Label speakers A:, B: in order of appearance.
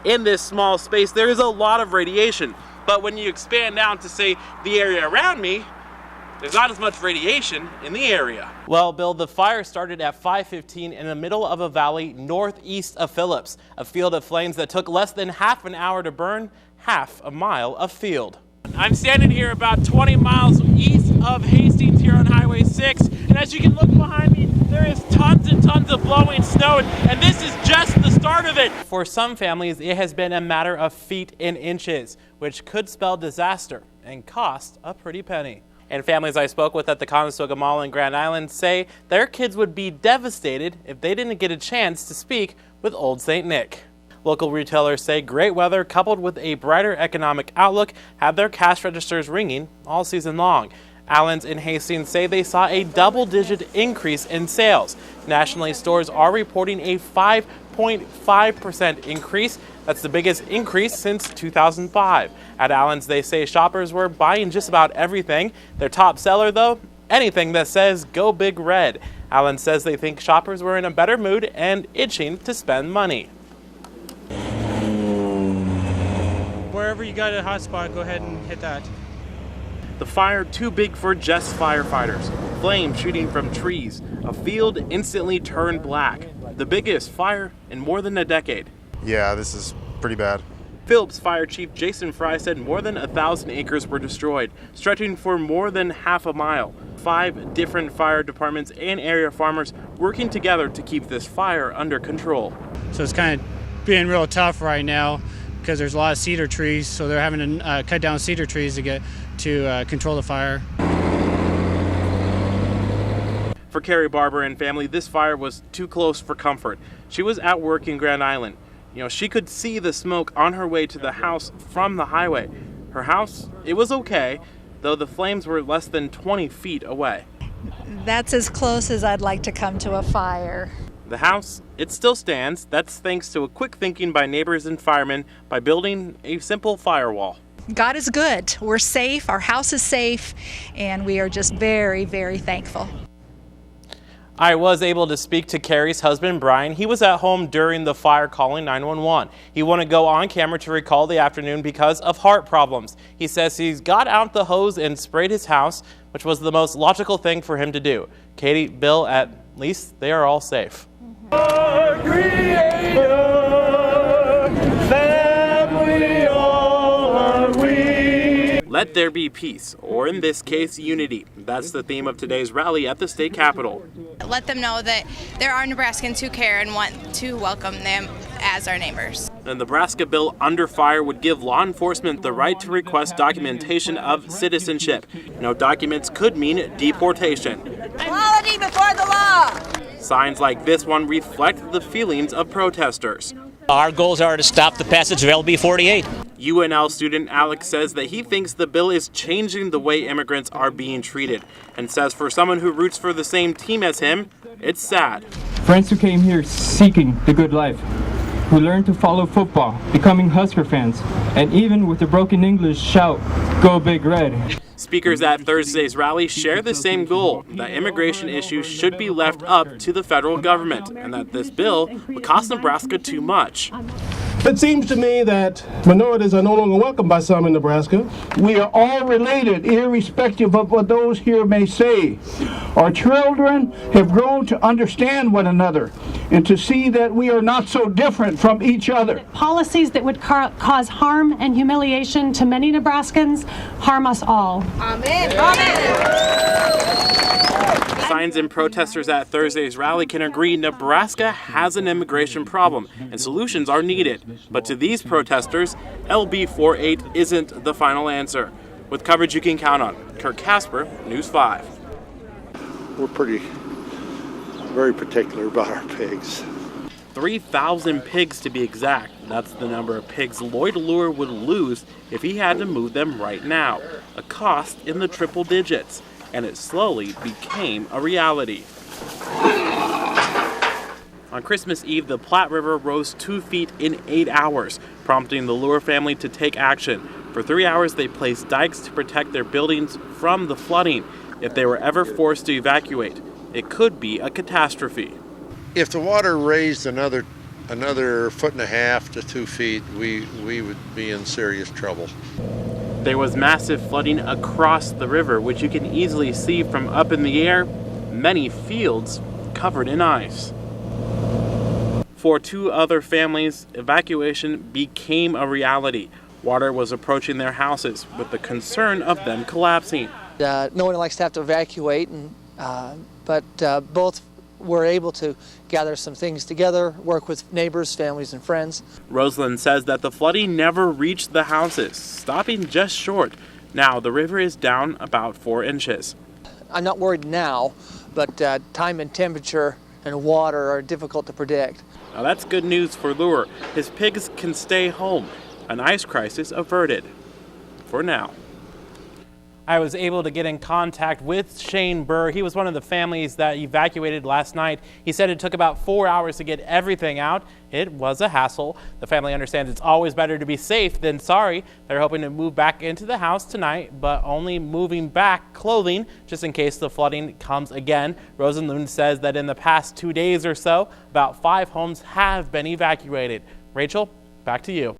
A: in this small space, there is a lot of radiation. But when you expand down to, say, the area around me, there's not as much radiation in the area. Well, Bill, the fire started at 5:15 in the middle of a valley northeast of Phillips, a field of flames that took less than half an hour to burn half a mile of field. I'm standing here about 20 miles east of Hastings here on Highway 6, and as you can look behind me, there is tons and tons of blowing snow, and this is just the start of it. For some families, it has been a matter of feet and inches, which could spell disaster and cost a pretty penny. And families I spoke with at the Conestoga Mall in Grand Island say their kids would be devastated if they didn't get a chance to speak with Old St. Nick. Local retailers say great weather coupled with a brighter economic outlook have their cash registers ringing all season long. Allen's in Hastings say they saw a double-digit increase in sales. Nationally, stores are reporting a 5.5% increase. That's the biggest increase since 2005. At Allen's, they say shoppers were buying just about everything. Their top seller, though, anything that says Go Big Red. Allen says they think shoppers were in a better mood and itching to spend money.
B: Wherever you got a hot spot, go ahead and hit that.
A: The fire too big for just firefighters. Flames shooting from trees. A field instantly turned black. The biggest fire in more than a decade.
C: Yeah, this is pretty bad.
A: Phillips Fire Chief Jason Fry said more than 1,000 acres were destroyed, stretching for more than half a mile. 5 different fire departments and area farmers working together to keep this fire under control.
B: So it's kind of being real tough right now because there's a lot of cedar trees, so they're having to cut down cedar trees to control the fire.
A: For Carrie Barber and family, this fire was too close for comfort. She was at work in Grand Island. She could see the smoke on her way to the house from the highway. Her house, it was okay, though the flames were less than 20 feet away.
D: That's as close as I'd like to come to a fire.
A: The house, it still stands. That's thanks to a quick thinking by neighbors and firemen by building a simple firewall.
D: God is good. We're safe, our house is safe, and we are just very, very thankful.
A: I was able to speak to Carrie's husband, Brian. He was at home during the fire calling 911. He wouldn't go on camera to recall the afternoon because of heart problems. He says he's got out the hose and sprayed his house, which was the most logical thing for him to do. Katie, Bill, at least they are all safe.
E: Our Creator, family, all are we.
A: Let there be peace, or in this case, unity. That's the theme of today's rally at the state capitol.
F: Let them know that there are Nebraskans who care and want to welcome them as our neighbors.
A: The Nebraska bill under fire would give law enforcement the right to request documentation of citizenship. No documents could mean deportation.
G: Equality before the law.
A: Signs like this one reflect the feelings of protesters.
H: Our goals are to stop the passage of LB 48.
A: UNL student Alex says that he thinks the bill is changing the way immigrants are being treated, and says for someone who roots for the same team as him, it's sad.
I: Friends who came here seeking the good life, who learned to follow football, becoming Husker fans, and even with a broken English shout, "Go Big Red."
A: Speakers at Thursday's rally share the same goal, that immigration issues should be left up to the federal government, and that this bill would cost Nebraska too much.
J: It seems to me that minorities are no longer welcome by some in Nebraska.
K: We are all related, irrespective of what those here may say. Our children have grown to understand one another and to see that we are not so different from each other.
L: Policies that would cause harm and humiliation to many Nebraskans harm us all.
G: Amen. Amen.
A: Signs and protesters at Thursday's rally can agree Nebraska has an immigration problem and solutions are needed. But to these protesters, LB 48 isn't the final answer. With coverage you can count on, Curt Casper, News 5.
M: We're very particular about our pigs.
A: 3,000 pigs to be exact. That's the number of pigs Lloyd Lure would lose if he had to move them right now. A cost in the triple digits. And it slowly became a reality. On Christmas Eve, the Platte River rose 2 feet in 8 hours, prompting the Lure family to take action. For 3 hours, they placed dikes to protect their buildings from the flooding. If they were ever forced to evacuate, it could be a catastrophe.
M: If the water raised another another 1.5 to 2 feet, we would be in serious trouble.
A: There was massive flooding across the river, which you can easily see from up in the air. Many fields covered in ice. For 2 other families, evacuation became a reality. Water was approaching their houses with the concern of them collapsing.
N: No one likes to have to evacuate, but both were able to gather some things together, work with neighbors, families, and friends.
A: Rosalind says that the flooding never reached the houses, stopping just short. Now the river is down about 4 inches.
N: I'm not worried now, but time and temperature and water are difficult to predict.
A: Now that's good news for Lure. His pigs can stay home. An ice crisis averted. For now. I was able to get in contact with Shane Burr. He was one of the families that evacuated last night. He said it took about 4 hours to get everything out. It was a hassle. The family understands it's always better to be safe than sorry. They're hoping to move back into the house tonight, but only moving back clothing just in case the flooding comes again. Rosalind says that in the past 2 days or so, about 5 homes have been evacuated. Rachel, back to you.